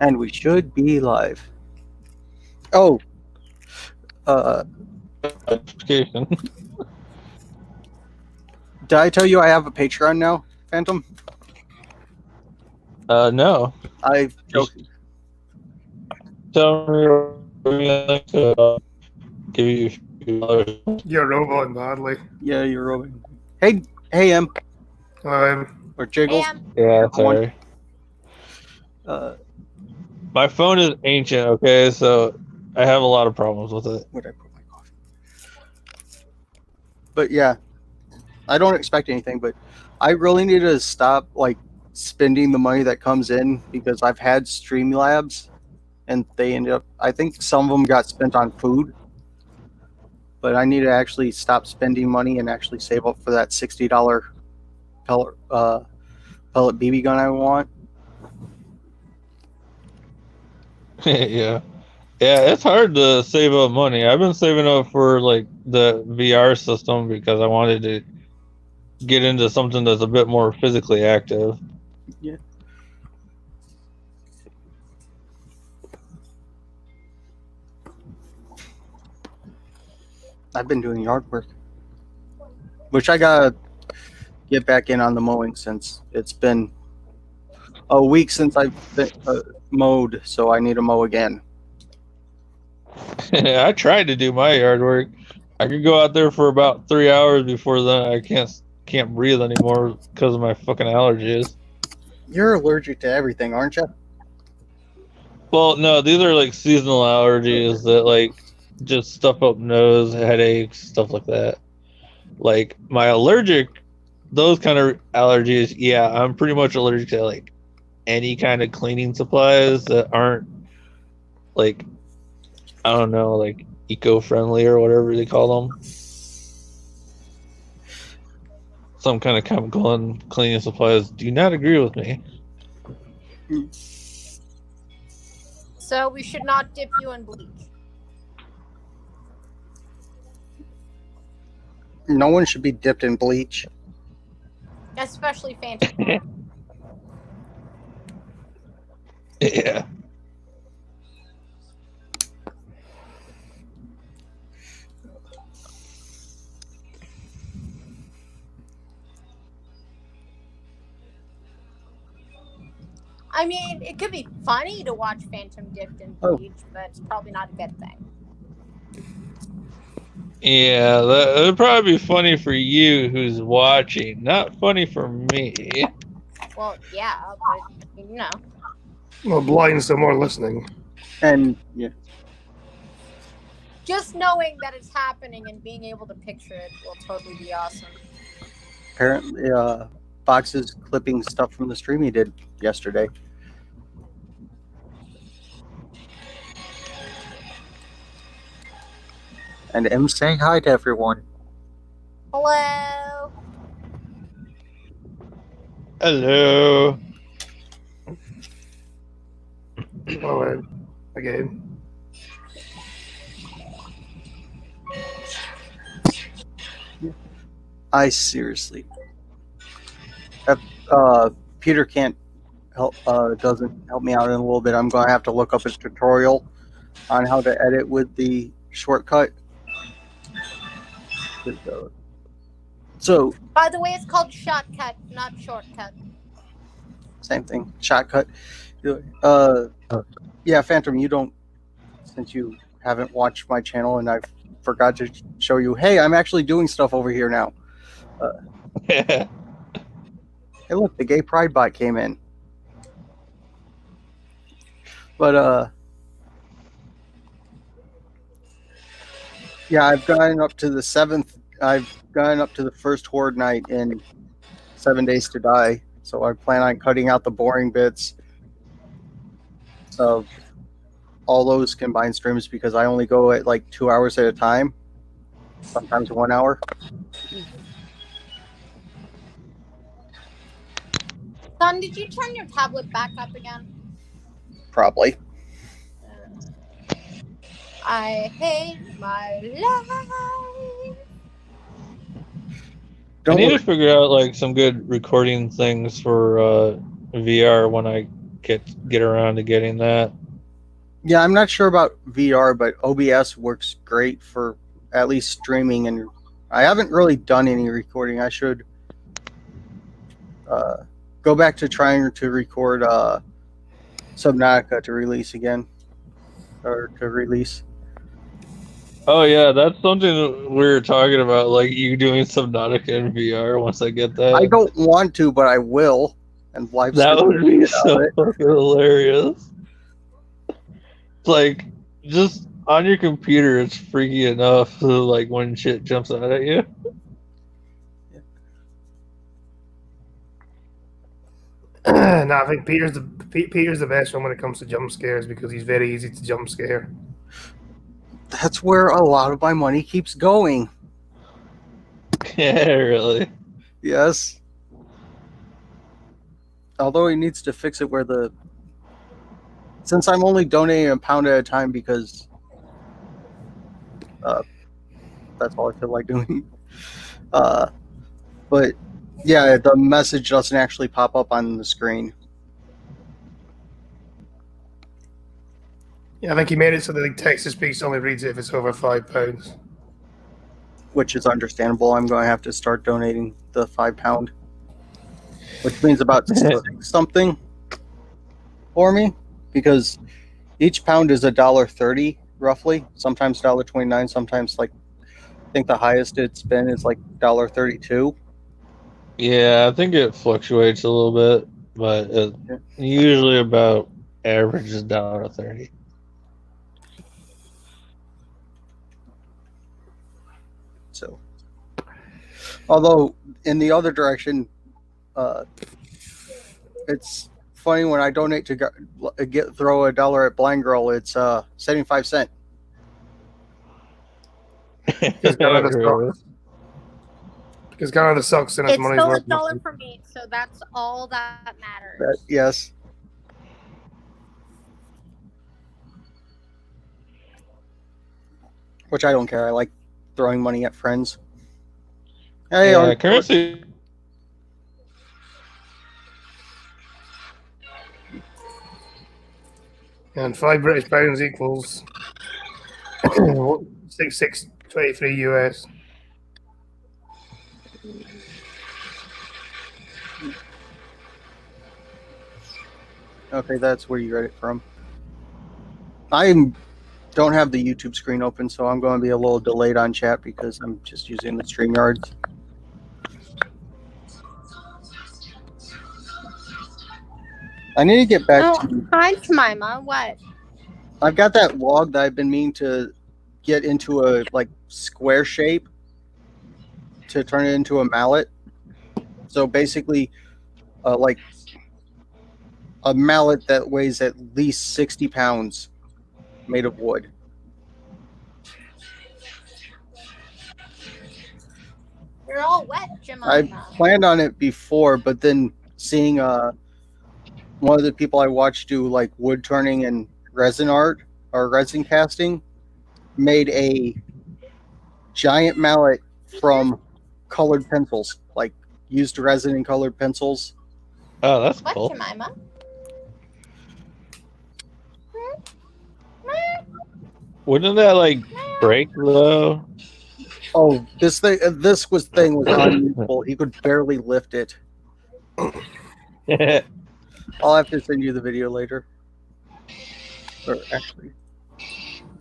And we should be live. Oh, uh, Notification. did I tell you I have a Patreon now, Phantom? No. I Just tell me to give you a few dollars. You're rolling badly. Yeah, you're rolling. Hey, M or Jiggles. Yeah, One. sorry. My My phone is ancient, okay, so I have a lot of problems with it. where'd I put my coffee? But yeah, I don't expect anything. But I really need to stop spending the money that comes in because I've had Streamlabs, and they ended up. I think some of them got spent on food. But I need to actually stop spending money and actually save up for that $60 pellet BB gun I want. Yeah. Yeah, it's hard to save up money. I've been saving up for like the VR system because I wanted to get into something that's a bit more physically active. Yeah. I've been doing yard work, which I gotta get back in on the mowing since it's been a week since I've been, mowed, so I need to mow again. I tried to do my yard work. I could go out there for about 3 hours before then I can't breathe anymore because of my fucking allergies. You're allergic to everything, aren't you? Well, no, these are like seasonal allergies that like just stuff up nose, headaches, stuff like that. Like my allergic, those kind of allergies, yeah, I'm pretty much allergic to like any kind of cleaning supplies that aren't like, I don't know, like eco-friendly or whatever they call them. Some kind of chemical and cleaning supplies do not agree with me. So we should not dip you in bleach. No one should be dipped in bleach. Especially Phantom. Yeah. I mean, it could be funny to watch Phantom dipped in bleach, but it's probably not a good thing. Yeah, that would probably be funny for you who's watching, not funny for me. Well, yeah, but, you know. Well, blind some more listening. And, yeah. Just knowing that it's happening and being able to picture it will totally be awesome. Apparently, Fox is clipping stuff from the stream he did yesterday. And M's saying hi to everyone. Hello. Hello. Oh, again. I seriously. If Peter can't help, doesn't help me out in a little bit, I'm going to have to look up his tutorial on how to edit with the shortcut. So, by the way, it's called shortcut, not shortcut. Same thing, shortcut. Yeah, Phantom, you don't, since you haven't watched my channel and I forgot to show you, hey, I'm actually doing stuff over here now. Hey, look, the gay pride bot came in. But, yeah, I've gotten up to the first Horde night in 7 Days to Die. So I plan on cutting out the boring bits of all those combined streams because I only go at like 2 hours at a time, sometimes 1 hour. Son, did you turn your tablet back up again? Probably. I hate my life. I need to figure out like some good recording things for VR when I get around to getting that. Yeah, I'm not sure about VR, but OBS works great for at least streaming, and I haven't really done any recording. I should go back to trying to record Subnautica to release again, or to release. Oh yeah, that's something we were talking about, like you doing Subnautica in VR once I get I that. don't want to, but I will, and live That stream would be it out of so it. fucking hilarious. It's like just on your computer it's freaky enough to, like when shit jumps out at you. No, I think Peter's the best one when it comes to jump scares because he's very easy to jump scare. That's where a lot of my money keeps going. Yeah, really. Yes. Although he needs to fix it where since I'm only donating £1 at a time because that's all I feel like doing. But yeah, the message doesn't actually pop up on the screen. Yeah, I think he made it so that text to speech only reads it if it's over £5. Which is understandable. I'm going to have to start donating the £5, which means about something for me, because each pound is $1.30 roughly. Sometimes $1.29. Sometimes I think the highest it's been is $1.32. Yeah, I think it fluctuates a little bit, but usually about average is $1.30. So, although in the other direction, it's funny when I donate to throw $1 at Blind Girl, it's 75 cents. Because Canada sucks and its It's money's still worth $1 nothing. for me, so that's all that matters. Yes. Which I don't care. I like throwing money at friends. Hey, Yeah, currency. And £5 equals 6623 US. Okay, that's where you read it from. I don't have the YouTube screen open, so I'm going to be a little delayed on chat because I'm just using the StreamYards. I need to get back to... Hi, Jemima. What? I've got that log that I've been meaning to get into a square shape to turn it into a mallet. So basically, a mallet that weighs at least 60 pounds, made of wood. You're all wet, Jemima. I planned on it before, but then seeing one of the people I watched do wood turning and resin art or resin casting made a giant mallet from colored pencils, used resin and colored pencils. Oh, that's What, cool. Jemima? Wouldn't that break though? Oh, this thing was unusable. He could barely lift it. I'll have to send you the video later. Or actually,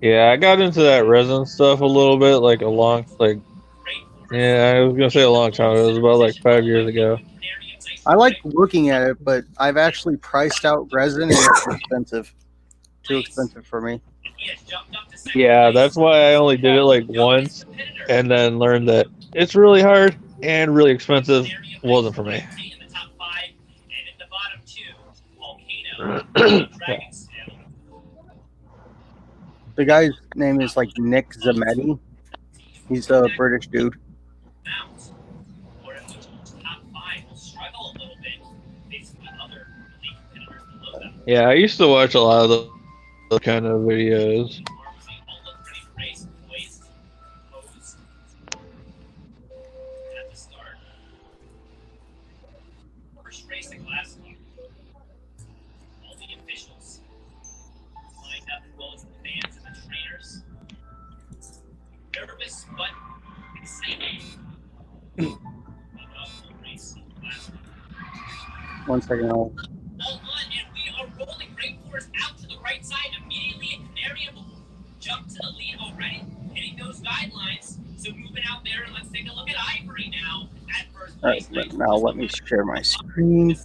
yeah, I got into that resin stuff a little bit, yeah, I was gonna say a long time. It was about 5 years ago. I like looking at it, but I've actually priced out resin and it's expensive. Too expensive for me. Yeah, that's why I only did it once, and then learned that it's really hard and really expensive. Wasn't for me. The guy's name is Nick Zametti. He's a British dude. Yeah, I used to watch a lot of those kind of videos. 1 second. Hold on, and we are rolling rainforest out to the right side immediately, and Canary will jump to the lead already, hitting those guidelines. So moving out there, and let's take a look at Ivory now at first All right, place. now let me share my screen.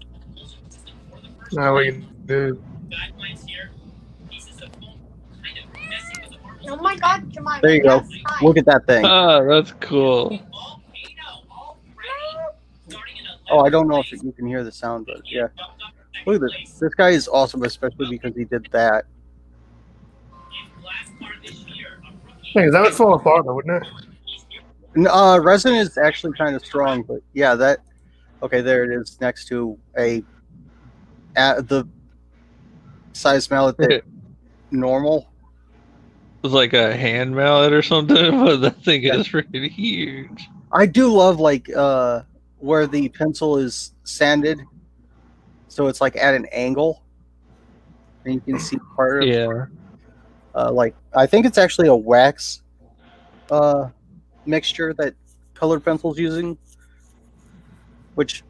Now we can do. Guidelines here. Pieces of foam kind of messing with the marbles. Oh my God, Jemima. There you go. Yes, hi. Look at that thing. Oh, that's cool. All ready. Starting in Oh, I don't know if you can hear the sound, but yeah. Look at this. This guy is awesome, especially because he did that. Because that would fall apart, though, wouldn't it? Resin is actually kind of strong, but yeah, that. Okay, there it is next to the size mallet that normal. It was like a hand mallet or something, but that thing is really huge. I do love like where the pencil is sanded, so it's like at an angle, and you can see part of. Yeah. Like I think it's actually a wax mixture that colored pencil's using. Which,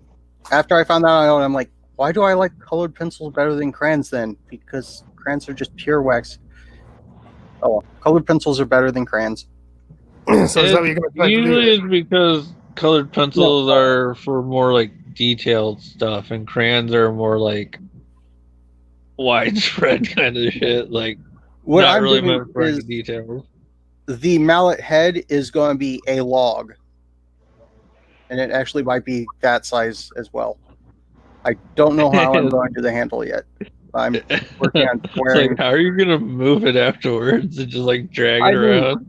after I found that out, I'm like, why do I like colored pencils better than crayons then? Because crayons are just pure wax. Oh, well, colored pencils are better than crayons. So is that what you're going to try to Usually do? it's because colored pencils are for more like detailed stuff, and crayons are more like widespread kind of shit. Like What not I'm really doing meant for any is details. the mallet head is going to be a log, and it actually might be that size as well. I don't know how I'm going to do the handle yet. I'm working on It's squaring. like, how are you gonna move it afterwards and just like drag it around?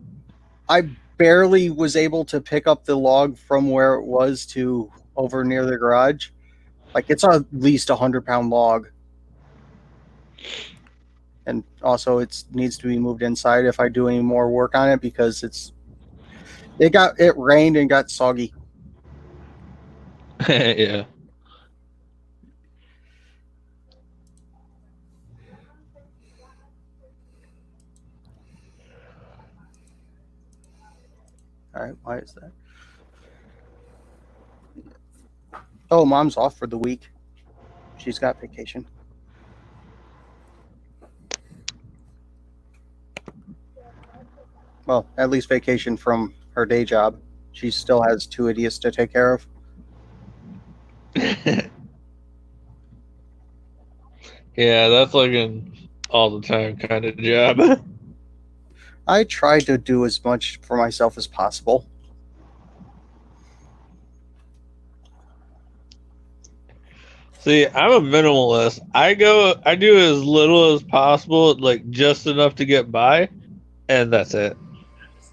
I barely was able to pick up the log from where it was to over near the garage. Like it's at least 100-pound log, and also it needs to be moved inside if I do any more work on it because it rained and got soggy. Yeah. All right, why is that? Oh, Mom's off for the week. She's got vacation. Well, at least vacation from her day job. She still has 2 idiots to take care of. Yeah, that's like an all the time kind of job. I try to do as much for myself as possible. See, I'm a minimalist. I do as little as possible, like just enough to get by, and that's it.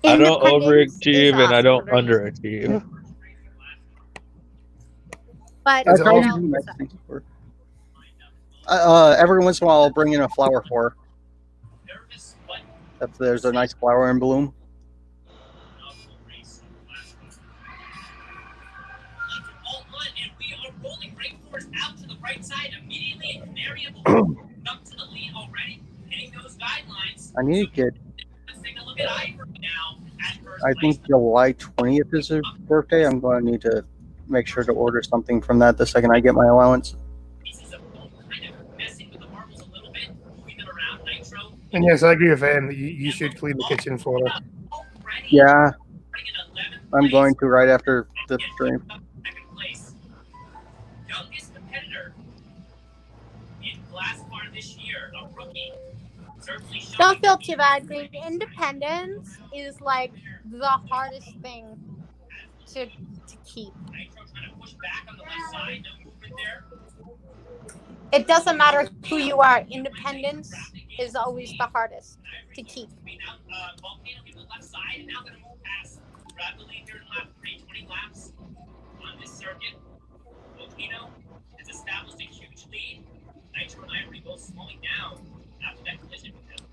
I don't Independence is overachieve and I awesome, don't right? underachieve. But I Is it try all- to do nice things for her. Every once in a while, I'll bring in a flower for her. If there's a nice flower in bloom. Out to the right side immediately, and Canary will jump to the lead already, hitting those guidelines. I need a kid. Let's take a look at Ivory now at first I think July 20th is her birthday. I'm going to need to make sure to order something from that the second I get my allowance. pieces of foam kind of messing with the marbles a little bit, moving them around. Nitro. And yes, I agree with Anne that you should clean the kitchen for her. Already Yeah, bringing 11th I'm place. going to right after the stream. Second place. Youngest competitor in class bar this year, a rookie. Certainly showing don't feel too bad, Green. Independence is like the hardest thing to keep. Nitro trying to push back on the left side, no movement there. It doesn't matter who you are. Independence is always the hardest to keep. Now, Volcano to the left side, and now going to move past rapidly here in lap 3, 20 laps on this circuit. Volcano has established a huge lead. Nitro and Ivory both slowing down after that collision with him.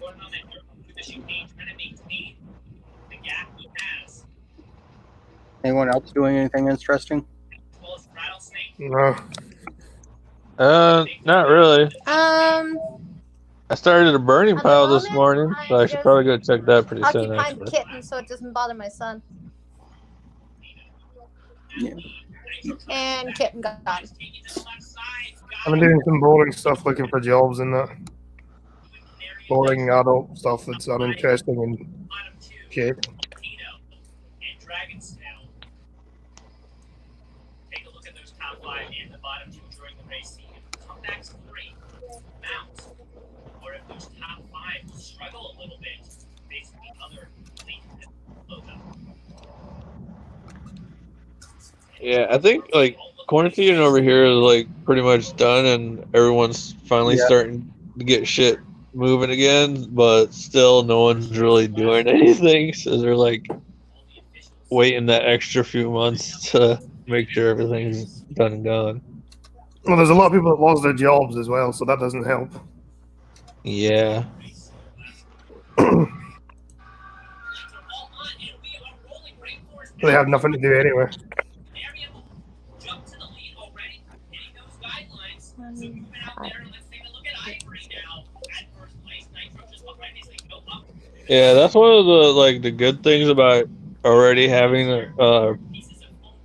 Going on that dirt through the chicane, trying to maintain the gap he has. Anyone else doing anything interesting? As well as Rattlesnake. No. Not really. I started a burning At the pile this moment, morning, so I should I'm probably go check that pretty soon. Occupy the Actually, kitten so it doesn't bother my son. Yeah. And Kitten gone. I'm doing some boring stuff, looking for jobs in that. Boring adult stuff that's uninteresting and shit. Take a look at those top 5 and the bottom 2 during the race. See if the comebacks great, mount, or if those top 5 struggle a little bit based on the other fleet logo. Yeah, I think like quarantine over here is like pretty much done, and everyone's finally Yeah. starting to get shit moving again. But still, no one's really doing anything, so they're like waiting that extra few months to make sure everything's done and gone. Well, there's a lot of people that lost their jobs as well, so that doesn't help. Yeah. They have nothing to do anyway. Jump to the lead already, hitting those guidelines. So moving out there, let's take a look at Ivory now. At first place, Nitro just behind as they go up. Yeah, that's one of the good things about already having a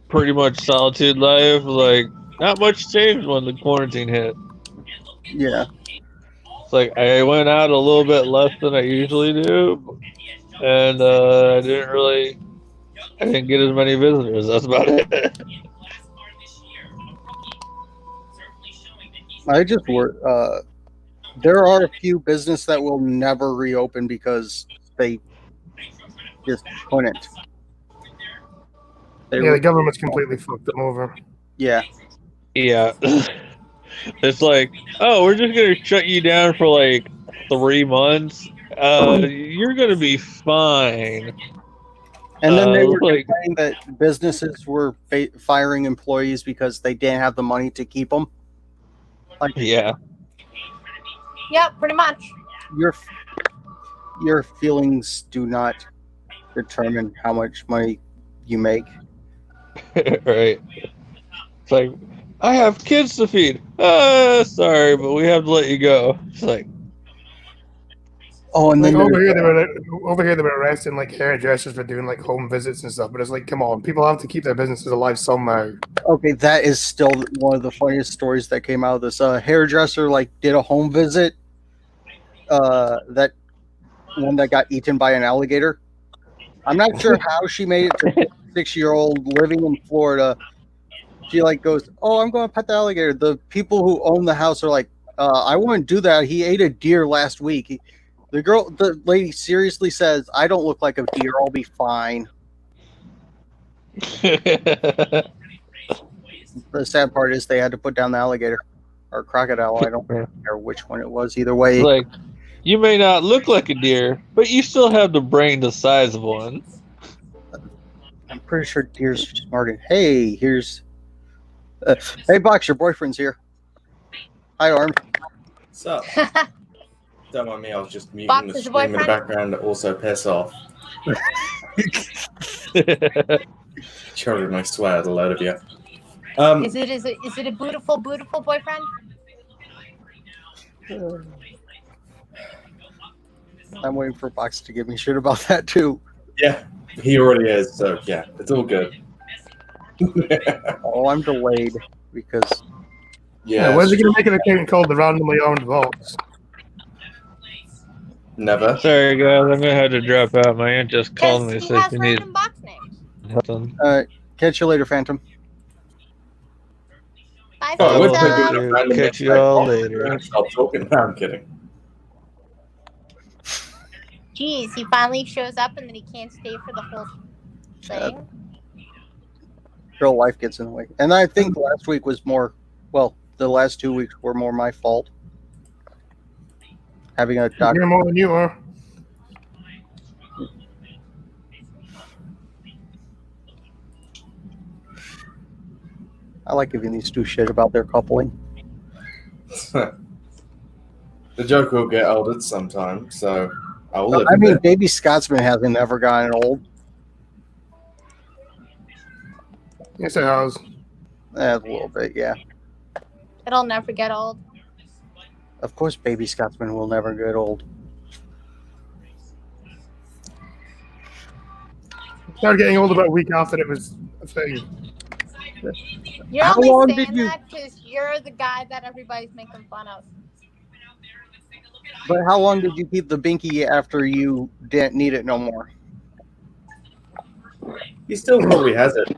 pretty much solitude life. Like, not much changed when the quarantine hit. Yeah. It's like I went out a little bit less than I usually do, and I didn't get as many visitors. That's about it. I just work. There are a few business that will never reopen because they just couldn't. Yeah, the government's completely fucked them over. Yeah. Yeah. It's like, oh, we're just gonna shut you down for like 3 months. You're gonna be fine. And then they were like, saying that businesses were firing employees because they didn't have the money to keep them. Like, yeah. Yeah, pretty much. Your feelings do not determine how much money you make. Right. It's like, I have kids to feed. Sorry, but we have to let you go. It's like, oh, and Like then over here, they were arresting like hairdressers for doing like home visits and stuff. But it's like, come on, people have to keep their businesses alive somehow. okay, that is still one of the funniest stories that came out of this. Hairdresser like did a home visit. That one that got eaten by an alligator. I'm not sure how she made it to 6-year-old living in Florida. She like goes, "Oh, I'm going to pet the alligator." The people who own the house are like, "I wouldn't do that. He ate a deer last week." The lady seriously says, "I don't look like a deer. I'll be fine." The sad part is they had to put down the alligator or crocodile. I don't care which one it was. Either way, like, you may not look like a deer, but you still have the brain the size of one. I'm pretty sure deer's smarter. Hey, here's. Hey, Box, your boyfriend's here. Hi, Arm. What's up? Don't mind me, I was just muting Box the is your stream in the boyfriend? background to also piss off. Children, I swear, the load of you. Is it a beautiful boyfriend? I'm waiting for Box to give me shit about that too. Yeah, he already is, so yeah, it's all good. Oh, I'm delayed because Yeah, where's he gonna make an account called the randomly owned box? Never. Sorry, guys, I'm gonna have to drop out. My aunt just called me, Because he so has she needs random box names. something. catch you later, Phantom. Bye, Oh, we're Phantom. doing a random Catch you mistake. all later. Stop talking. No, I'm kidding. Jeez, he finally shows up and then he can't stay for the whole thing. Real life gets in the way, and I think last week was more. Well, the last 2 weeks were more my fault. Having a doctor. You're more than you are. I like giving these two shit about their coupling. The joke will get old at some time, so I will live I with mean, it. Baby Scotsman hasn't ever gotten old. Yes, it has. A little bit, yeah. It'll never get old. Of course, Baby Scotsman will never get old. Started getting old about a week after it was a thing. You're How only long saying did you- that because you're the guy that everybody's making fun of. But how long did you keep the binky after you didn't need it no more? He still probably has it.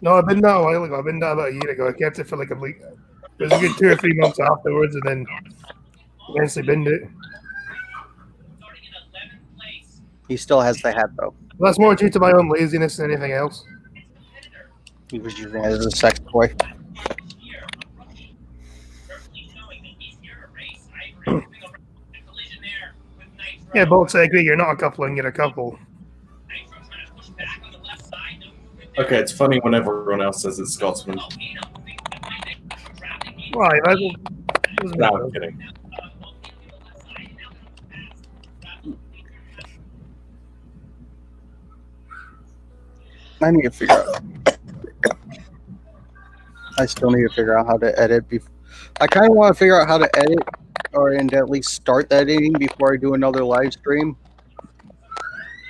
No, I've been that a while ago. I've been that about a year ago. I kept it for like a week. It was a good 2 or 3 months afterwards, and then eventually binned it. He still has the hat though. That's more due to my own laziness than anything else. He was using it as a sex toy. Yeah, both say agree. You're not a couple, and you're a couple. Okay, it's funny when everyone else says it's Scotsman. Why? No, I'm kidding. I need to figure out. I still need to figure out how to edit. I kind of want to figure out how to edit, and at least start the editing before I do another live stream.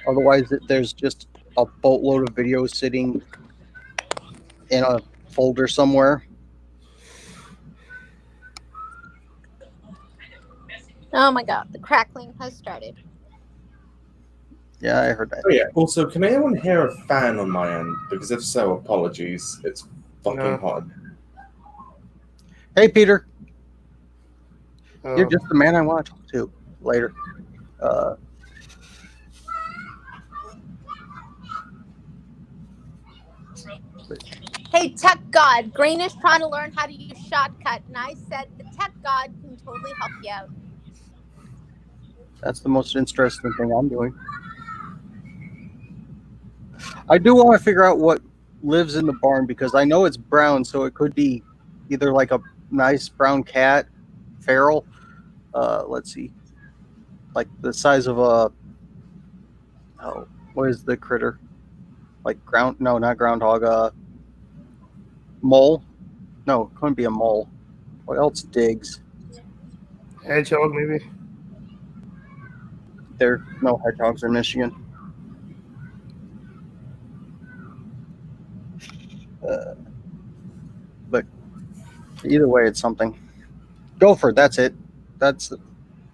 Otherwise, there's just a boatload of videos sitting in a folder somewhere. Oh my god, the crackling has started. Yeah, I heard that. Oh yeah. Also, can anyone hear a fan on my end? Because if so, apologies. It's fucking No. hot. Hey, Peter. Oh. You're just the man I want to talk to later. Hey, tech god, Green is trying to learn how to use shortcut, and I said the tech god can totally help you out. That's the most interesting thing I'm doing. I do want to figure out what lives in the barn because I know it's brown, so it could be either like a nice brown cat, feral. Let's see, like the size of a. Oh, what is the critter? Like No, not groundhog. Mole? No, it couldn't be a mole. What else digs? Hedgehog, maybe. There are no hedgehogs in Michigan. But either way, it's something. Gopher, that's it. That's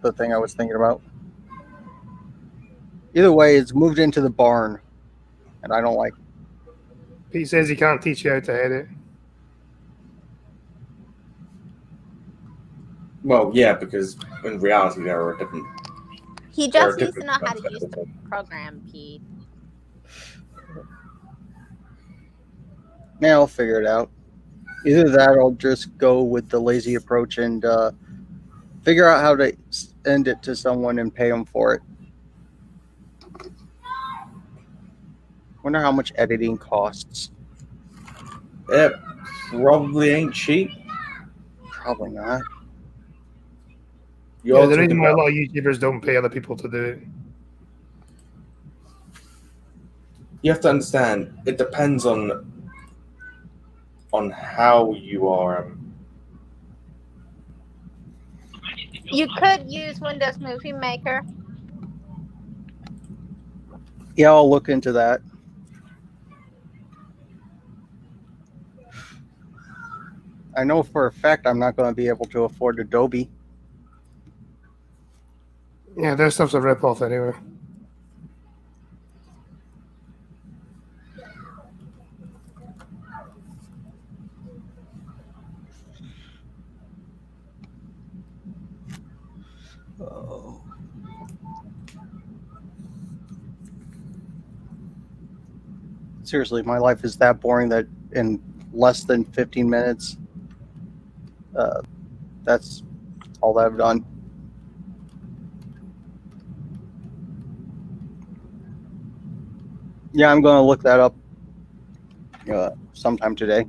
the thing I was thinking about. Either way, it's moved into the barn, and I don't like it. Pete says he can't teach you how to edit. Well, yeah, because in reality there are different. He There are just needs to different know how to kinds use of the program, Pete. Yeah, I'll figure it out. Either that or I'll just go with the lazy approach and figure out how to send it to someone and pay them for it. Wonder how much editing costs. It probably ain't cheap. Probably not. You're Yeah, the talking reason why a about- lot of YouTubers don't pay other people to do it. You have to understand. It depends on how you are. You could use Windows Movie Maker. Yeah, I'll look into that. I know for a fact I'm not going to be able to afford Adobe. Yeah, their stuff's a rip-off anyway. Oh. Seriously, my life is that boring that in less than 15 minutes, that's all that I've done. Yeah, I'm going to look that up sometime today.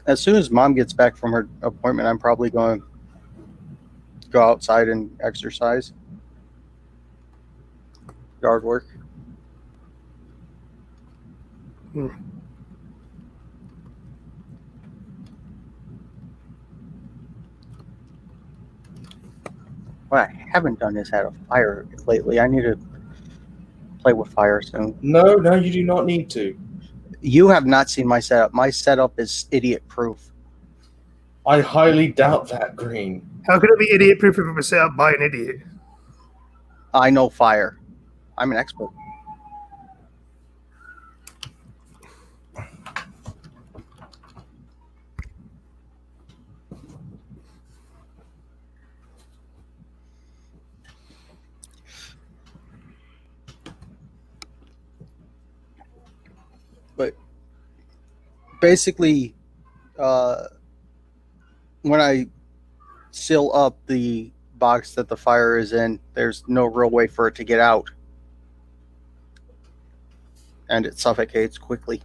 As soon as Mom gets back from her appointment, I'm probably going to go outside and exercise. Yard work. What I haven't done is had a fire lately. I need to play with fire soon. No, you do not need to. You have not seen my setup. My setup is idiot proof. I highly doubt that, Green. How could it be idiot proof if it was set up by an idiot? I know fire. I'm an expert. But basically, when I seal up the box that the fire is in, there's no real way for it to get out. And it suffocates quickly.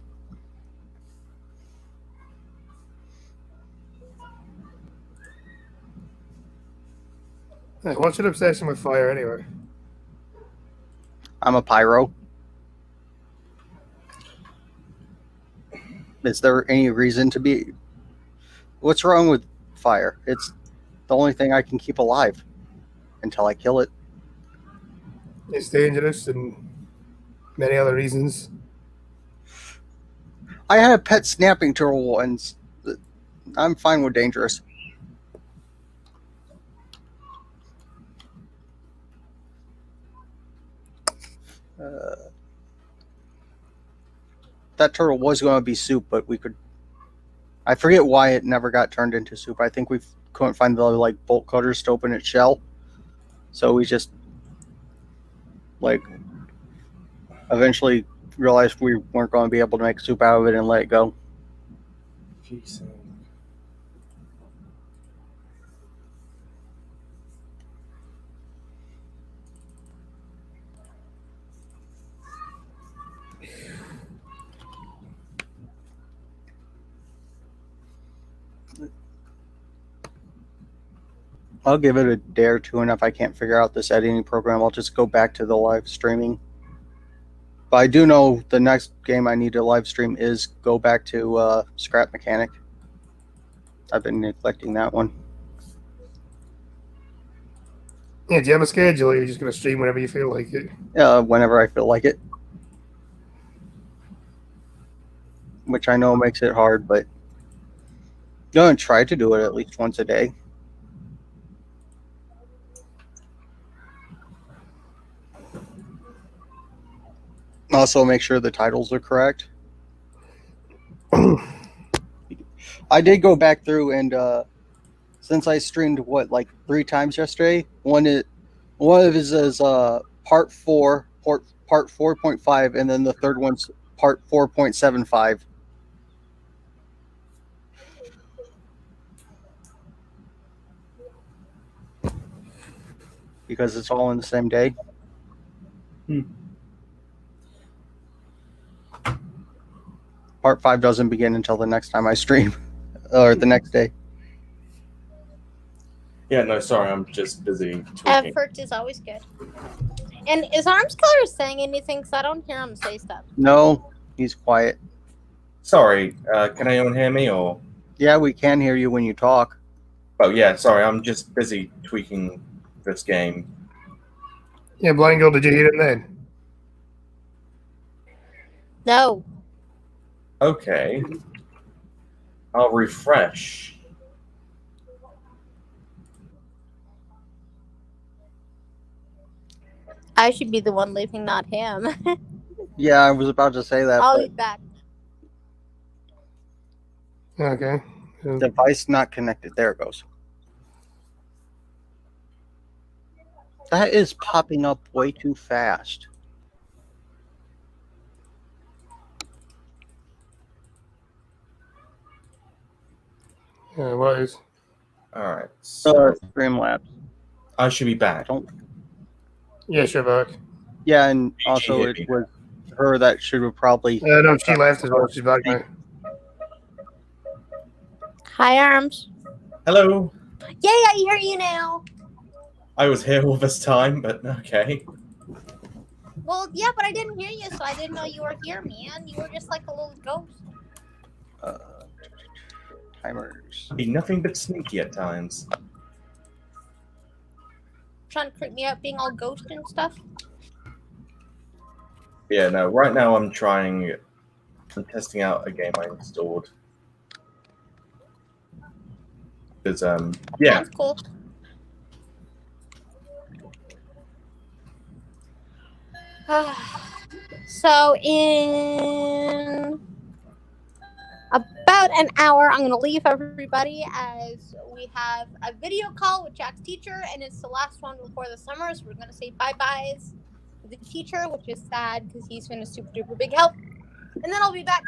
Hey, what's your obsession with fire anyway? I'm a pyro. Is there any reason to be? What's wrong with fire? It's the only thing I can keep alive until I kill it. It's dangerous and many other reasons. I had a pet snapping turtle once. I'm fine with dangerous. That turtle was going to be soup, but we could. I forget why it never got turned into soup. I think we couldn't find the bolt cutters to open its shell, so we just eventually realized we weren't going to be able to make soup out of it and let it go. I'll give it a day or two, and if I can't figure out this editing program, I'll just go back to the live streaming. But I do know the next game I need to live stream is go back to Scrap Mechanic. I've been neglecting that one. Yeah, do you have a schedule or you're just going to stream whenever you feel like it? Whenever I feel like it. Which I know makes it hard, but I'm going to try to do it at least once a day. Also, make sure the titles are correct. I did go back through and since I streamed 3 times yesterday, one of it is part 4, part 4.5, and then the third one's part 4.75. Because it's all in the same day. Part 5 doesn't begin until the next time I stream, or the next day. Yeah, no, sorry, I'm just busy tweaking. Effort is always good. And is Arms Color saying anything? Because I don't hear him say stuff. No, he's quiet. Sorry, can anyone hear me, or? Yeah, we can hear you when you talk. Oh, yeah, sorry, I'm just busy tweaking this game. Yeah, Blind Girl, did you hear him then? No. Okay. I'll refresh. I should be the one leaving, not him. Yeah, I was about to say that. I'll but be back. Okay. device not connected. There it goes. That is popping up way too fast. Yeah, what is? Alright, so Streamlabs. I should be back. Yes, you're back. Yeah, and also it was her that should have probably. No, she left as well. She's back now. Hi, Arms. Hello. Yay, I hear you now. I was here all this time, but okay. Well, yeah, but I didn't hear you, so I didn't know you were here, man. You were just like a little ghost. Timers. Be nothing but sneaky at times. Trying to creep me out being all ghost and stuff. Yeah, no. Right now, I'm testing out a game I installed. Because yeah, Sounds cool. So in about an hour, I'm going to leave everybody as we have a video call with Jack's teacher, and it's the last one before the summer. So we're going to say bye byes to the teacher, which is sad because he's been a super duper big help. And then I'll be back.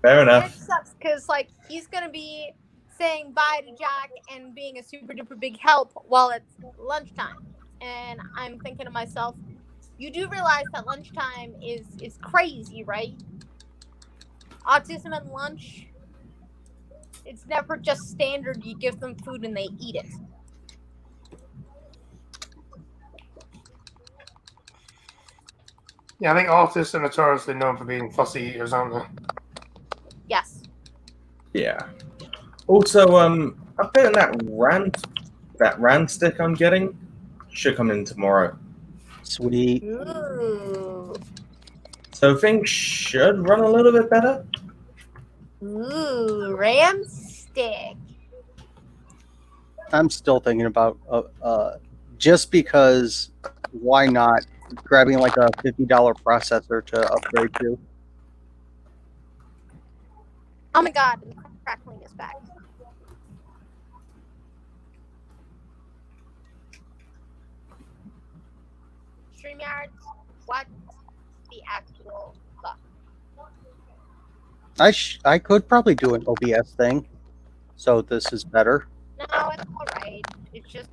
fair And it enough. sucks because like he's going to be saying bye to Jack and being a super duper big help while it's lunchtime. And I'm thinking to myself, you do realize that lunchtime is crazy, right? Autism at lunch, it's never just standard. You give them food and they eat it. Yeah, I think artists are notoriously known for being fussy eaters, aren't they? Yes. Yeah. Also, I'm betting that rand stick I'm getting should come in tomorrow. Sweet. Ooh. So things should run a little bit better. Ooh, ram stick. I'm still thinking about just because why not grabbing like a $50 processor to upgrade to. Oh my god, the crackling is back. StreamYard, what the actual fuck? I could probably do an OBS thing, so this is better. No, it's alright. It's just,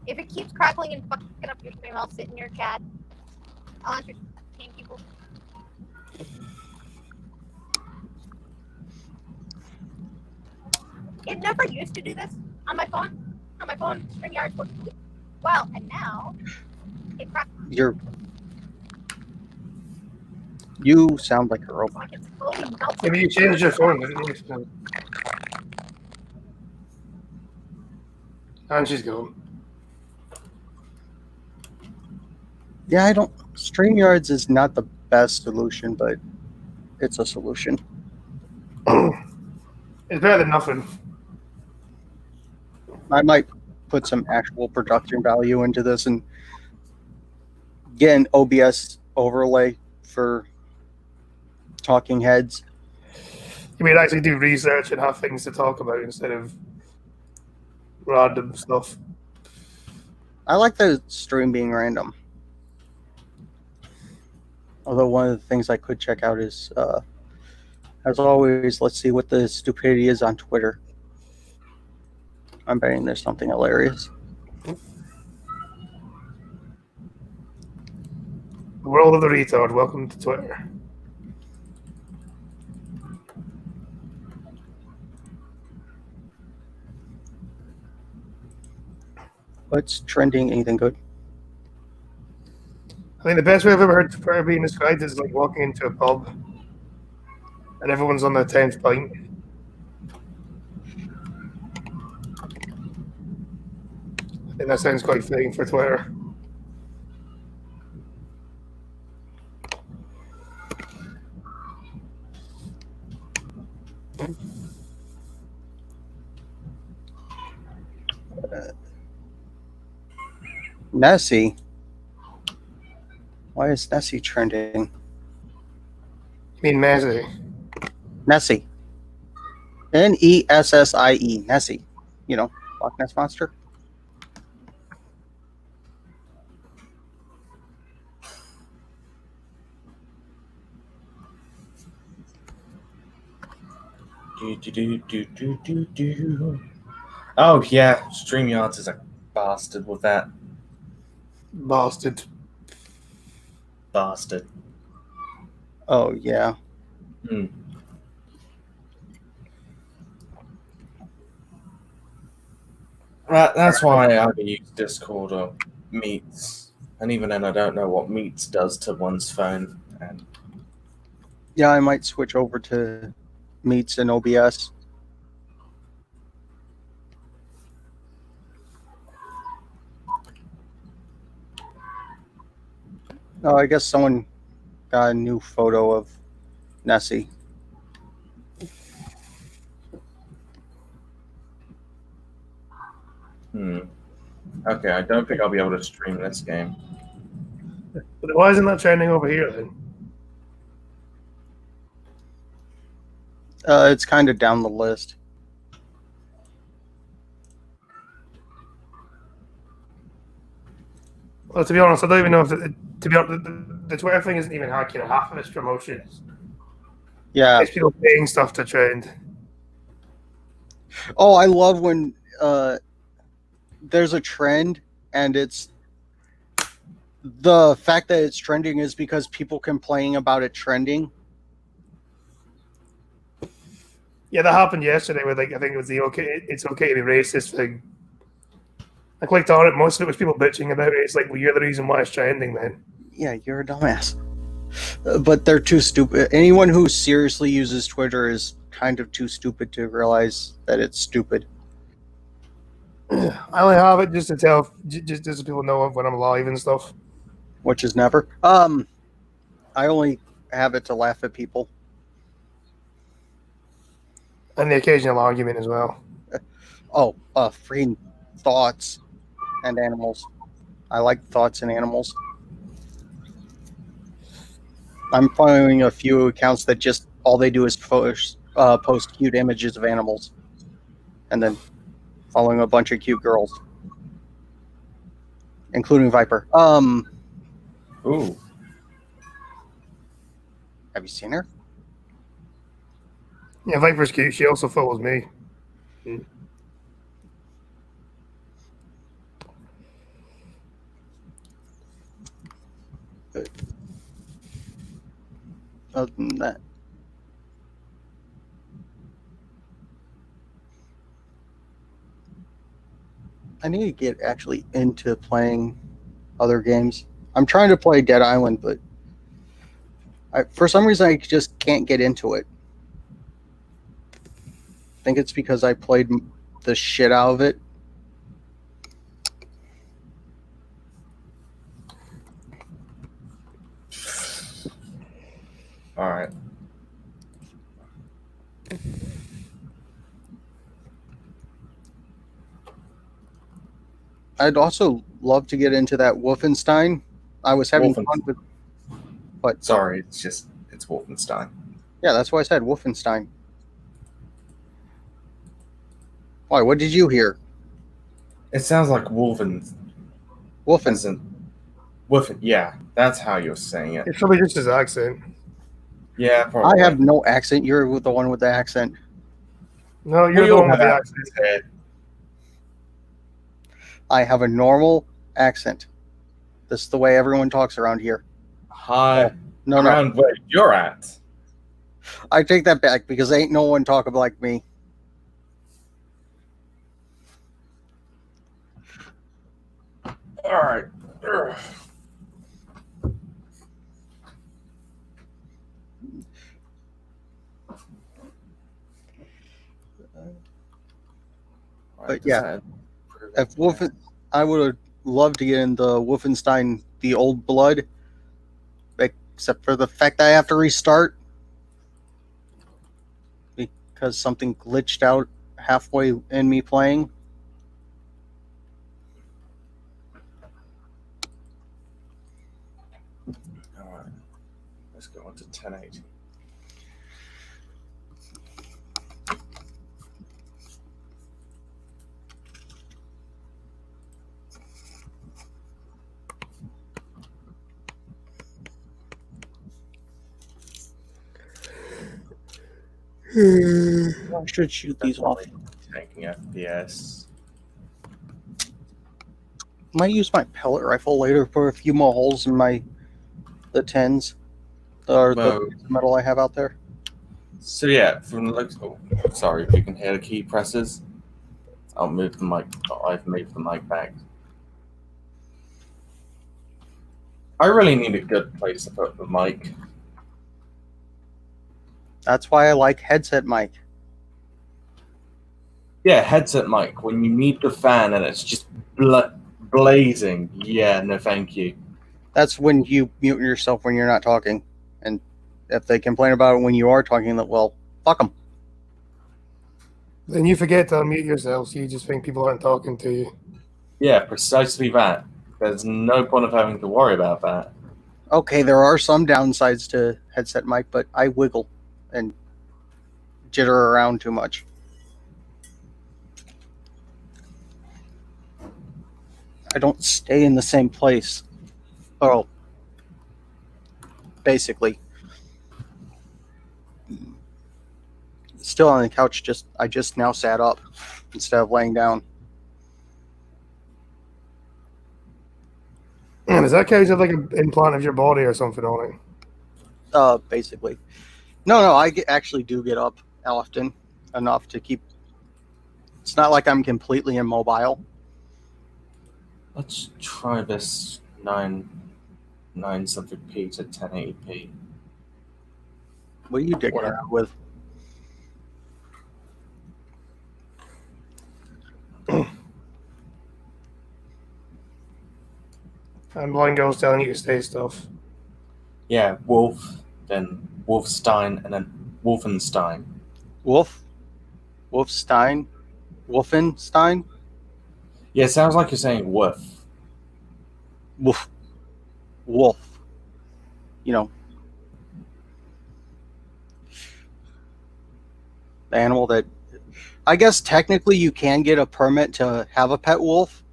if it keeps crackling and fucking up your stream, I'll sit in your chat. I'll entertain people. It never used to do this on my phone. On my phone, StreamYard worked well, and now it crackles. You sound like a robot. Like it's slowly melting. Maybe you changed your phone, didn't you? So- And she's gone. Yeah, I don't. StreamYards is not the best solution, but it's a solution. It's better than nothing. I might put some actual production value into this and get an OBS overlay for talking heads. You mean actually do research and have things to talk about instead of random stuff. I like the stream being random. Although one of the things I could check out is, as always, let's see what the stupidity is on Twitter. I'm betting there's something hilarious. The world of the retard. Welcome to Twitter. What's trending? Anything good? I think the best way I've ever heard Twitter being described is like walking into a pub and everyone's on their 10th pint. I think that sounds quite fitting for Twitter. Nessie. Why is Nessie trending? You mean Messi? Nessie. Nessie. Nessie. You know, Loch Ness Monster. Oh yeah, StreamYards is a bastard with that. Bastard. Bastard. Oh yeah. Right, that's why I either use Discord or Meets. And even then I don't know what Meets does to one's phone. And Yeah, I might switch over to Meets and OBS. Oh, I guess someone got a new photo of Nessie. Okay, I don't think I'll be able to stream this game. But why isn't that trending over here then? It's kind of down the list. Well, to be honest, I don't even know if to be honest, the Twitter thing isn't even half of its promotions. Yeah. It's people paying stuff to trend. Oh, I love when there's a trend and it's the fact that it's trending is because people complaining about it trending. Yeah, that happened yesterday with I think it was the it's okay to be racist thing. I clicked on it. Most of it was people bitching about it. It's like, well, you're the reason why it's trending, then. Yeah, you're a dumbass. But they're too stupid. Anyone who seriously uses Twitter is kind of too stupid to realize that it's stupid. I only have it just to tell, just so people know when I'm live and stuff. Which is never. I only have it to laugh at people. And the occasional argument as well. Oh, freeing thoughts and animals. I like thoughts and animals. I'm following a few accounts that just all they do is post cute images of animals, and then following a bunch of cute girls, including Viper. Ooh. Have you seen her? Yeah, Viper's cute. She also follows me. Other than that, I need to get actually into playing other games. I'm trying to play Dead Island, but for some reason I just can't get into it. I think it's because I played the shit out of it. All right. I'd also love to get into that Wolfenstein. I was having fun with. What? Sorry, it's Wolfenstein. Yeah, that's why I said Wolfenstein. Why? What did you hear? It sounds like Wolfen. Wolfen. Yeah, that's how you're saying it. It's probably just his accent. Yeah, probably. I have no accent. You're the one with the accent. No, you're the one with the accent. I have a normal accent. This is the way everyone talks around here. Hi. No. Around where you're at. I take that back because ain't no one talking like me. All right. But yeah, if I would have loved to get into Wolfenstein: The Old Blood, except for the fact that I have to restart because something glitched out halfway in me playing. All right. Let's go on to 1080. I should shoot these off. Tanking FPS. Might use my pellet rifle later for a few more holes in the 10s or the metal I have out there. So yeah, from the looks. Oh, sorry if you can hear the key presses. I'll move the mic. I've moved the mic back. I really need a good place to put the mic. That's why I like headset mic. Yeah, headset mic. When you need the fan and it's just blazing. Yeah, no thank you. That's when you mute yourself when you're not talking. And if they complain about it when you are talking, well, fuck them. Then you forget to unmute yourself, so you just think people aren't talking to you. Yeah, precisely that. There's no point of having to worry about that. Okay, there are some downsides to headset mic, but I wiggle and jitter around too much. I don't stay in the same place. Oh, basically. Still on the couch, I just now sat up instead of laying down. And does that couch have like an implant of your body or something on it? Basically. No, I actually do get up often enough to keep. It's not like I'm completely immobile. Let's try this 9 something p to 1080p. What are you digging Whatever. around with? And blind girl's telling you to stay stuff. Yeah, Wolf, then Wolfstein, and then Wolfenstein. Wolfenstein? Yeah, it sounds like you're saying Wolf. Wolf. You know, the animal that. I guess technically you can get a permit to have a pet wolf,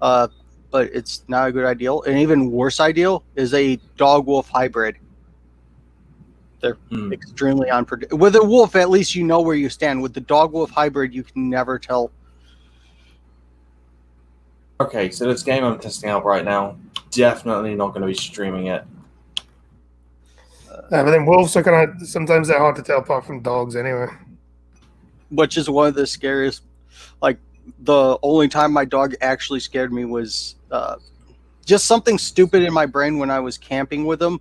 but it's not a good ideal. An even worse ideal is a dog-wolf hybrid. They're extremely unpredictable. With a wolf, at least you know where you stand. With the dog-wolf hybrid, you can never tell. Okay, so this game I'm testing out right now, definitely not going to be streaming it. But then wolves are kind of sometimes they're hard to tell apart from dogs anyway. Which is one of the scariest. Like, the only time my dog actually scared me was just something stupid in my brain when I was camping with him.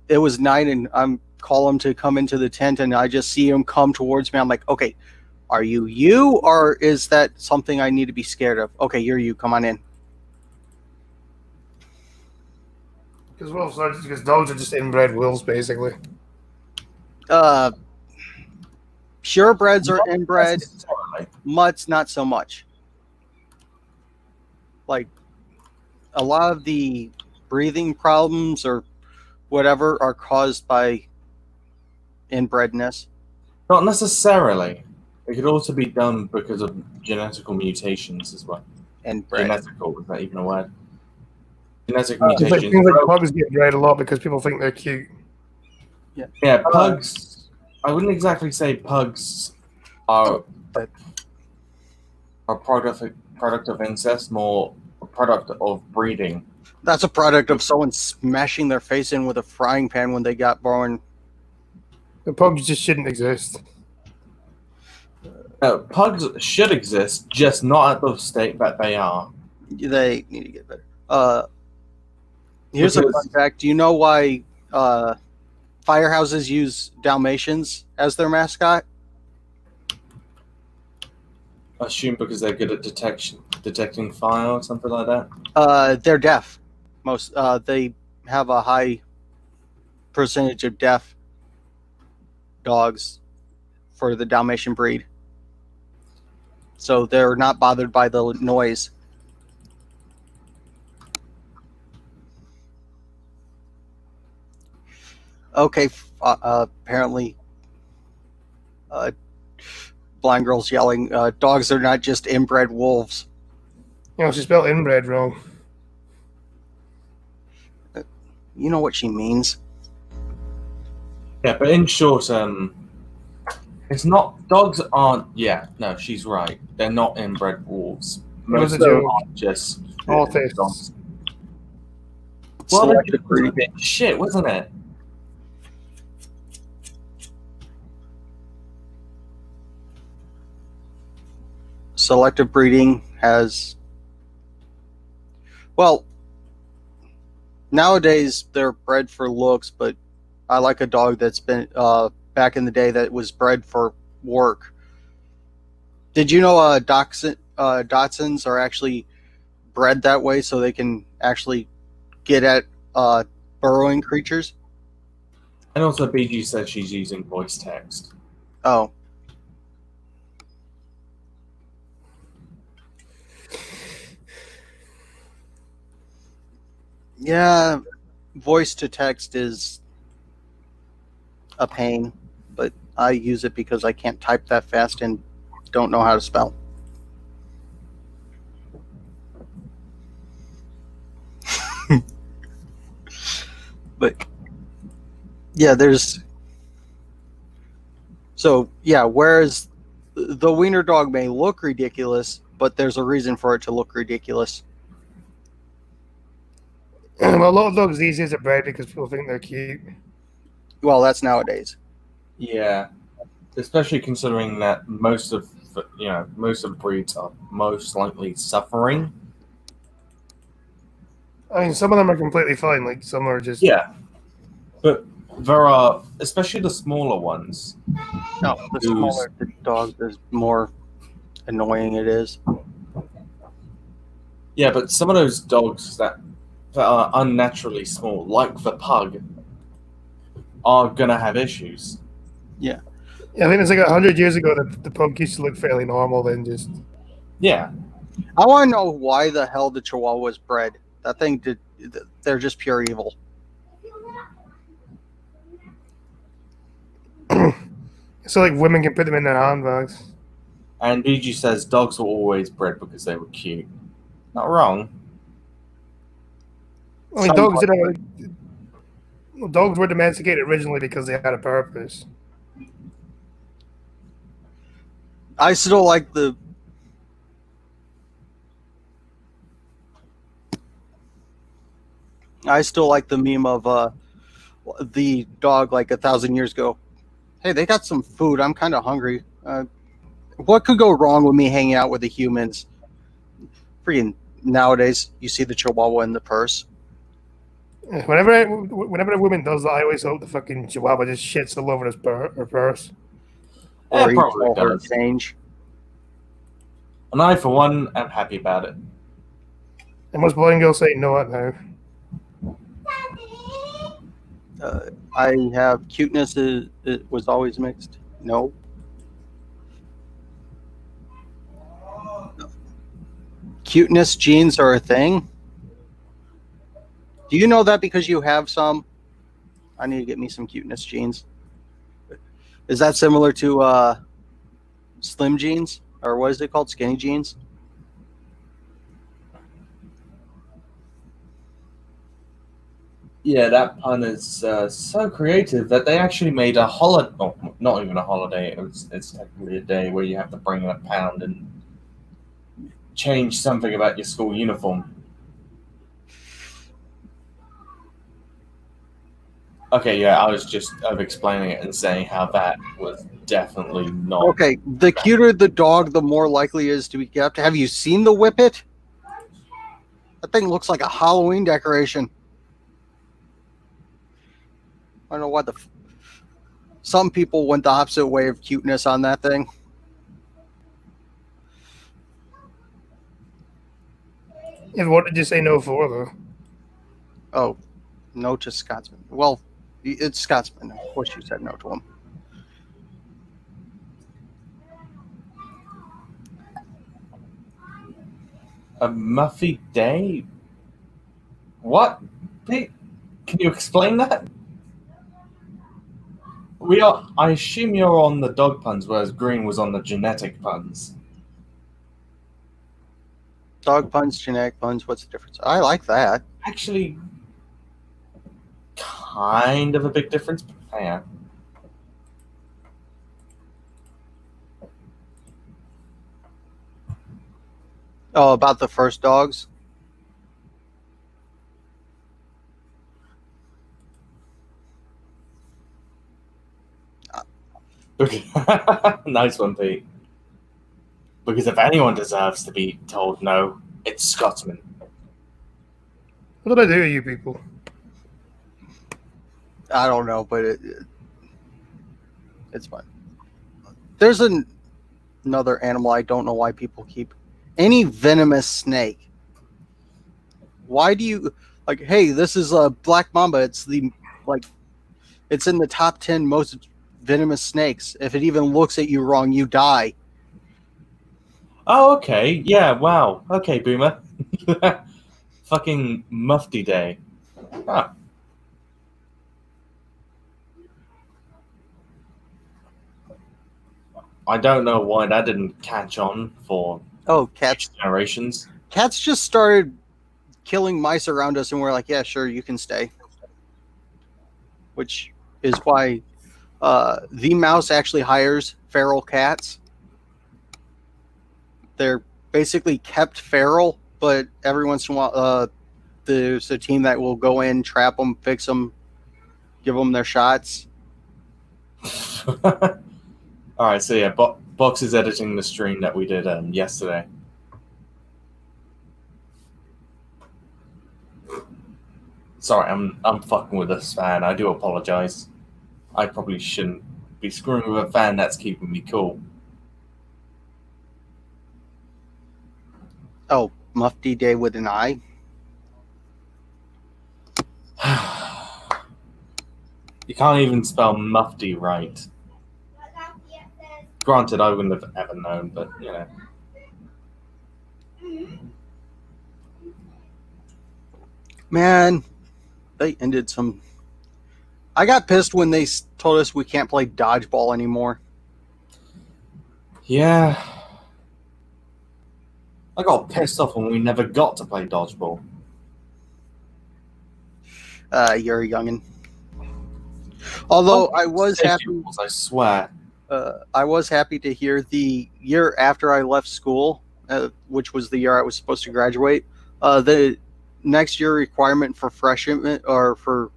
It was night and I'm call him to come into the tent and I just see him come towards me. I'm like, okay, are you or is that something I need to be scared of? Okay, you're you. Come on in. Because dogs are just inbred wolves, basically. Purebreds are inbred. Necessarily. Mutts, not so much. Like, a lot of the breathing problems or whatever are caused by inbredness. Not necessarily. It could also be done because of genetical mutations as well. Inbred. Genetical, is that even a word? Genetic It's like mutations. things like pugs get bred a lot because people think they're cute. Yeah, pugs. I wouldn't exactly say pugs are a product of incest, more a product of breeding. That's a product of someone smashing their face in with a frying pan when they got born. The pugs just shouldn't exist. Pugs should exist, just not at the state that they are. They need to get better. Here's a Because- fun fact. Do you know why firehouses use Dalmatians as their mascot? I assume because they're good at detecting fire or something like that. They're deaf. They have a high percentage of deaf dogs for the Dalmatian breed. So they're not bothered by the noise. Okay, apparently blind girl's yelling, dogs are not just inbred wolves. You know, she spelled inbred wrong. You know what she means. Yeah, but in short, it's not. Dogs aren't. Yeah, no, she's right. They're not inbred wolves. Most of them are just Autists. dogs. Selective Well, breeding. shit, wasn't it? Selective breeding has, well, nowadays they're bred for looks, but I like a dog that's been back in the day that was bred for work. Did you know Dachshunds are actually bred that way so they can actually get at burrowing creatures. And also, BG said she's using voice text. Oh. Yeah, voice to text is a pain, but I use it because I can't type that fast and don't know how to spell. But yeah, whereas the wiener dog may look ridiculous, but there's a reason for it to look ridiculous. Well, a lot of dogs these days are bred because people think they're cute. Well, that's nowadays. Yeah, especially considering that most of breeds are most likely suffering. I mean, some of them are completely fine. Like some are just Yeah, but there are, especially the smaller ones. No, the smaller the dog, the more annoying it is. Yeah, but some of those dogs that are unnaturally small, like the pug, are gonna have issues. Yeah, I think it's like 100 years ago that the pug used to look fairly normal. Then just Yeah, I want to know why the hell the Chihuahua was bred. That thing did. They're just pure evil. so like women can put them in their handbags. and BG says dogs were always bred because they were cute. Not wrong. I mean, dogs were domesticated originally because they had a purpose. I still like the. I still like the meme of the dog like 1,000 years ago. Hey, they got some food. I'm kind of hungry. What could go wrong with me hanging out with the humans? Freaking nowadays, you see the Chihuahua in the purse. Whenever a woman does that, I always hope the fucking Chihuahua just shits all over her purse. Or It eats probably all her does. change. And I, for one, am happy about it. And most blind girls say no now. I have cuteness. It was always mixed. No. Cuteness genes are a thing. Do you know that because you have some? I need to get me some cuteness genes. Is that similar to slim jeans, or what is it called? Skinny jeans? Yeah, that pun is so creative that they actually made a holiday. Oh, not even a holiday. It's technically a day where you have to bring in a pound and change something about your school uniform. Okay, yeah, I was just explaining it and saying how that was definitely not. Okay, the cuter the dog, the more likely it is to be kept. Have you seen the whippet? That thing looks like a Halloween decoration. I don't know what some people went the opposite way of cuteness on that thing. And what did you say no for, though? Oh, no to Scotsman. Well, it's Scotsman. Of course you said no to him. A Muffy Day? What? Can you explain that? I assume you're on the dog puns, whereas Green was on the genetic puns. Dog puns, genetic puns, what's the difference? I like that. Actually, kind of a big difference. But yeah. Oh, about the first dogs? Nice one, Pete. Because if anyone deserves to be told no, it's Scotsman. What did I do to you people? I don't know, but it's fun. There's another animal I don't know why people keep. Any venomous snake. Why do you like? Hey, this is a black mamba. It's it's in the top 10 most venomous snakes. If it even looks at you wrong, you die. Oh, okay. Yeah, wow. Okay, Boomer. Fucking Mufti Day. Ah. I don't know why that didn't catch on for Oh, cats! generations. Cats just started killing mice around us, and we're like, yeah, sure, you can stay. Which is why the mouse actually hires feral cats. They're basically kept feral, but every once in a while, there's a team that will go in, trap them, fix them, give them their shots. Alright, so yeah, Box is editing the stream that we did yesterday. Sorry, I'm fucking with this fan. I do apologize. I probably shouldn't be screwing with a fan that's keeping me cool. Oh, Mufti Day with an I. You can't even spell Mufti right. Granted, I wouldn't have ever known, but you know. Man, they ended some. I got pissed when they told us we can't play dodgeball anymore. Yeah. I got pissed off when we never got to play dodgeball. You're a youngin'. Although I was happy. Rules, I swear. I was happy to hear the year after I left school, which was the year I was supposed to graduate. The next year requirement for freshman or for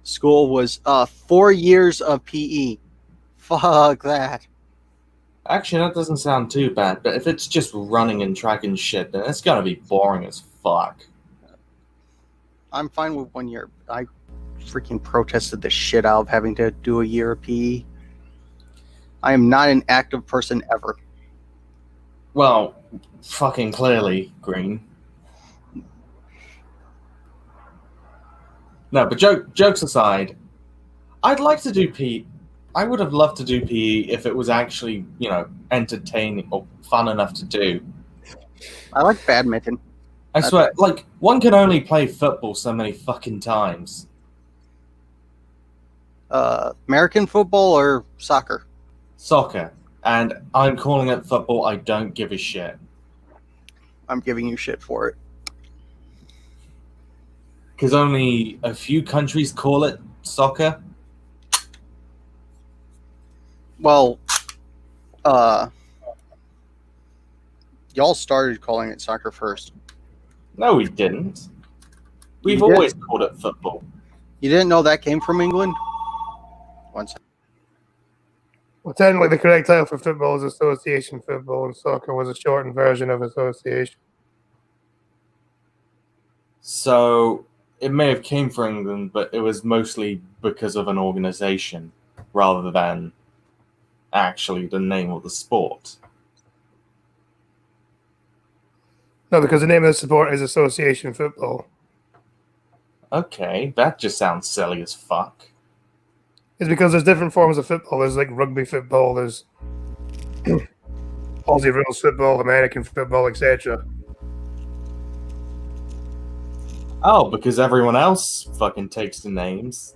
school was 4 years of PE. Fuck that. Actually, that doesn't sound too bad, but if it's just running and track and shit, then it's gonna be boring as fuck. I'm fine with 1 year. I freaking protested the shit out of having to do a year of PE. I am not an active person ever. Well, fucking clearly, Green. No, but jokes aside, I'd like to do PE. I would have loved to do PE if it was actually, you know, entertaining or fun enough to do. I like badminton. I swear, like, one can only play football so many fucking times. American football or soccer? Soccer. And I'm calling it football, I don't give a shit. I'm giving you shit for it. Because only a few countries call it soccer. Well, y'all started calling it soccer first. No, we didn't. We've You did. always called it football. You didn't know that came from England? One second. Well, technically, the correct title for football is association football, and soccer was a shortened version of association. So it may have came from England, but it was mostly because of an organization rather than actually the name of the sport. No, because the name of the sport is association football. Okay, that just sounds silly as fuck. It's because there's different forms of football. There's like rugby football, there's Aussie rules football, American football, etc. Oh, because everyone else fucking takes the names.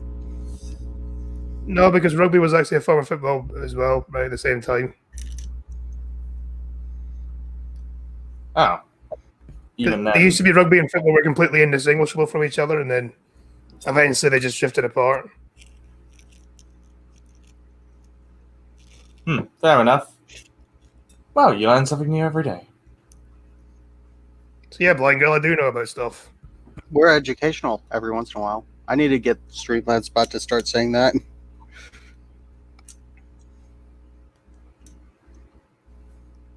No, because rugby was actually a form of football as well, right at the same time. Oh. Even They then. used to be rugby and football were completely indistinguishable from each other, and then eventually they just drifted apart. Fair enough. Well, you learn something new every day. So yeah, Blind Girl, I do know about stuff. We're educational every once in a while. I need to get Streamlad's about to start saying that.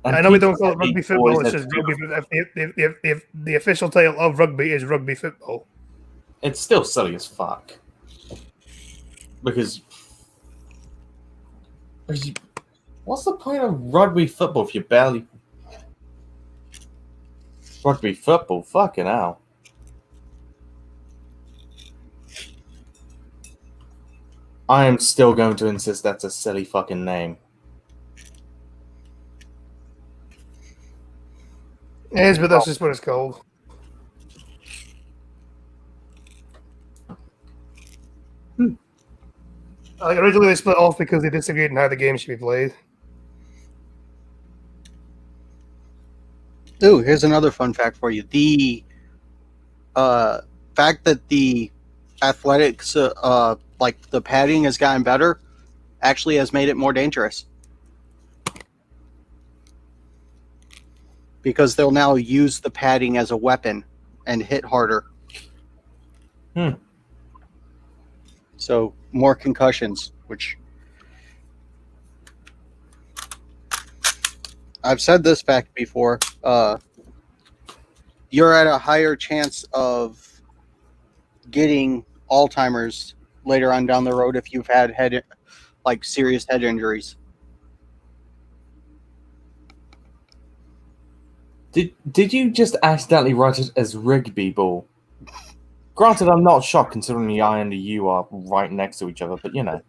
And I know we don't people call it rugby always football, it's said just rugby. If the official title of rugby is rugby football. It's still silly as fuck. Because what's the point of rugby football if you barely... Rugby football? Fucking hell. I am still going to insist that's a silly fucking name. It is, but that's just what it's called. Originally, they split off because they disagreed on how the game should be played. Ooh, here's another fun fact for you. The fact that the athletics, like the padding has gotten better, actually has made it more dangerous. Because they'll now use the padding as a weapon and hit harder. So more concussions, which I've said this fact before. You're at a higher chance of getting Alzheimer's later on down the road if you've had serious head injuries. Did you just accidentally write it as Rigby Ball? Granted, I'm not shocked considering the I and the U are right next to each other, but you know.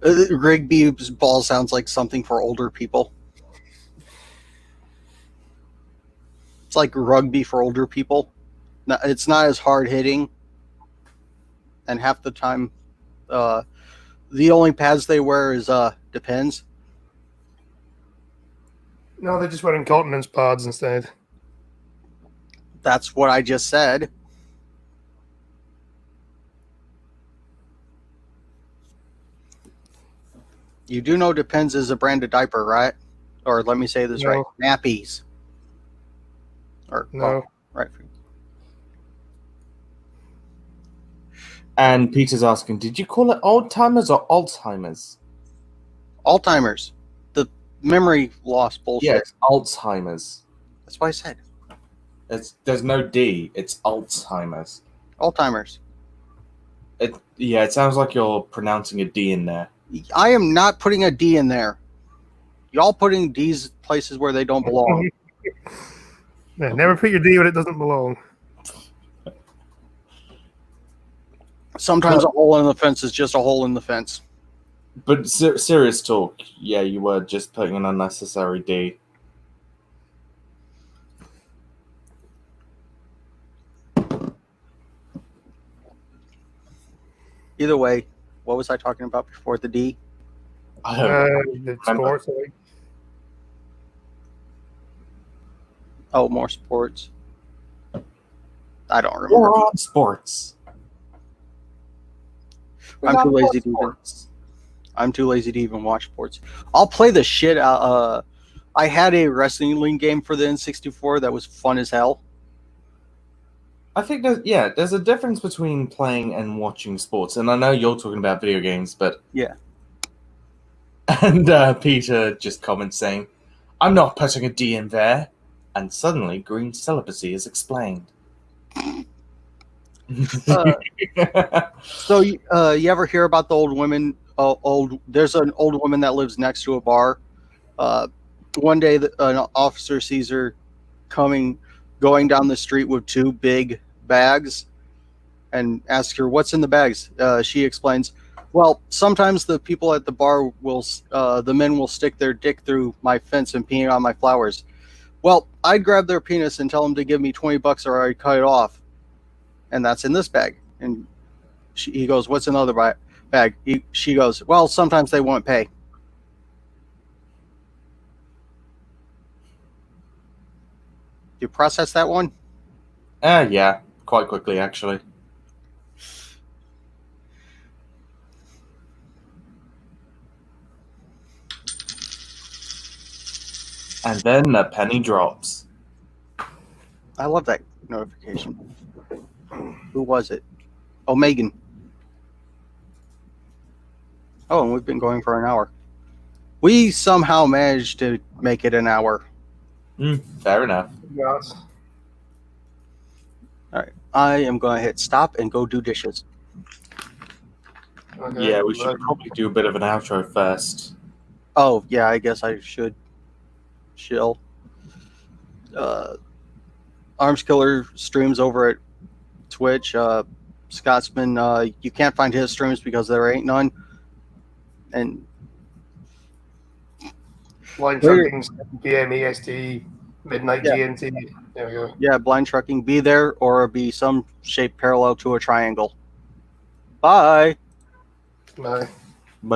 Rigby's ball sounds like something for older people. It's like rugby for older people. It's not as hard hitting, and half the time, the only pads they wear is Depends. No, they're just wearing continence pads instead. That's what I just said. You do know Depends is a brand of diaper, right? Or let me say this right. Nappies. Or no. Right. And Peter's asking, did you call it old timers or Alzheimer's? Alzheimer's. The memory loss bullshit. Yeah, it's Alzheimer's. That's what I said. There's no D. It's Alzheimer's. Alzheimer's. It sounds like you're pronouncing a D in there. I am not putting a D in there. Y'all putting D's places where they don't belong. Yeah, never put your D when it doesn't belong. Sometimes a hole in the fence is just a hole in the fence. But serious talk, yeah, you were just putting an unnecessary D. Either way, what was I talking about before the D? The sports, I think. Oh, more sports. I don't remember. More on sports. I'm too lazy to even watch sports. I'll play the shit out. I had a wrestling game for the N64 that was fun as hell. I think there's a difference between playing and watching sports, and I know you're talking about video games, but yeah. And Peter just comments saying, "I'm not putting a D in there," and suddenly green celibacy is explained. So you ever hear about the old women? There's an old woman that lives next to a bar. One day, an officer sees her going down the street with two big bags, and asks her, "What's in the bags?" She explains, "Well, sometimes the people at the bar the men will stick their dick through my fence and pee on my flowers. Well, I'd grab their penis and tell them to give me $20 or I'd cut it off. And that's in this bag." And he goes, "What's another bag?" She goes, "Well, sometimes they won't pay." You process that one? Yeah, quite quickly, actually. And then a penny drops. I love that notification. Who was it? Oh, Megan. Oh, and we've been going for an hour. We somehow managed to make it an hour. Fair enough. Yes. All right. I am going to hit stop and go do dishes. Okay. Yeah, we should probably do a bit of an outro first. Oh, yeah, I guess I should chill. Arms Killer streams over at Twitch. Scotsman, you can't find his streams because there ain't none. And Blind Later- trucking, 7 p.m. EST, midnight Yeah. GMT. There we go. yeah, blind trucking, be there or be some shape parallel to a triangle. Bye. Bye.